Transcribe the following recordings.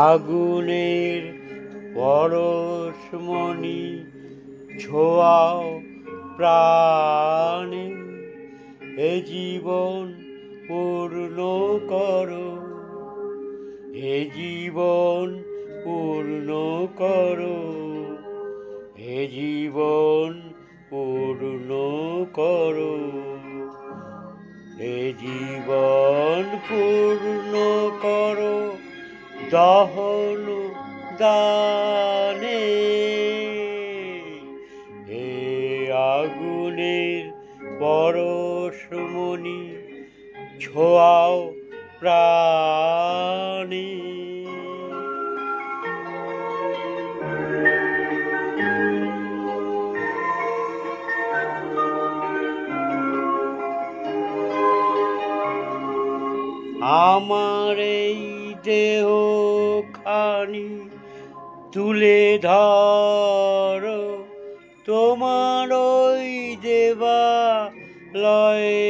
আগুনের পরশমণি ছোঁয়াও প্রাণে, এ জীবন পূর্ণ করো, এ জীবন পূর্ণ করো, এ জীবন পূর্ণ করো, এ জীবন পূর্ণ করো দহন দানে, এ আগুনের পরশমণি ছোঁয়াও প্রাণে। আমার এই দেহখানি তুলে ধরো, তোমার ওই দেবালয়ে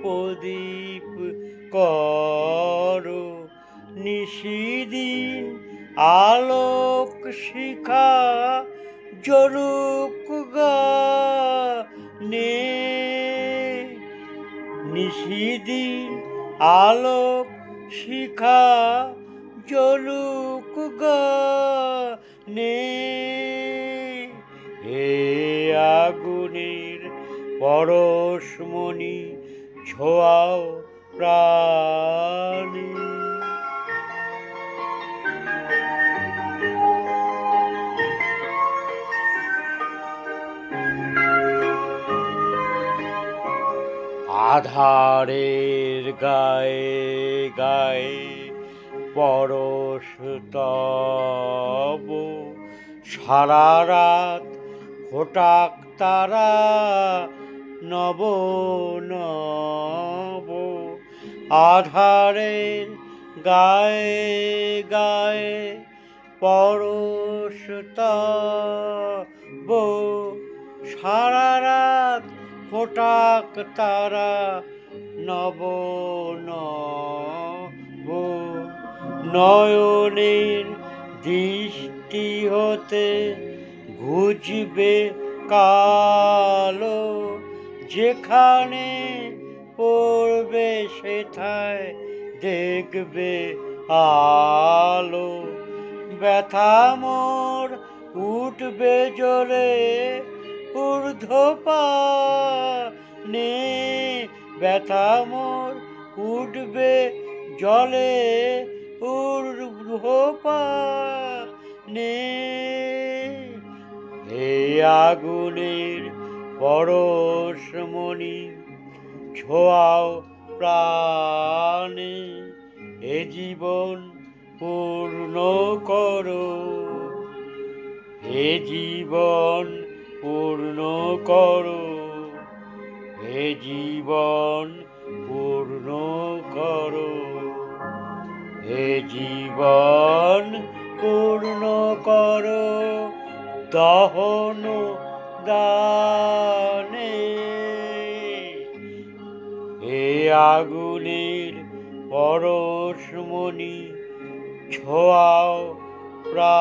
প্রদীপ করো, নিশিদিন আলোক শিখা জ্বলুক গানে, নিশিদিন আলোক শিখা জ্বলুক গানে, এ আগুনের পরশমণি ছোঁয়াও প্রাণে। আধারের গায়ে গায়ে পরশ তব, সারা রাত ফোটাক তারা নব নব, আধারের গায়ে গায়ে পরশ তব, সারা রাত ফোটাক তারা নব নব, নয়নের দৃষ্টি হতে ঘুচবে কালো, যেখানে পড়বে সেথায় দেখবে আলো, ব্যথা মোর উঠবে জ্বলে ঊর্ধ্বপানে, ব্যথা মোর উঠবে জলে ঊর্ধ্বপানে, হে আগুনের পরশমণি ছোঁয়াও প্রাণে, এ জীবন পূর্ণ করো, এ জীবন পূর্ণ করো, এ জীবন পূর্ণ করো, এ জীবন পূর্ণ করো দহন দানে, এ আগুনের পরশমণি ছোঁয়াও প্রাণে।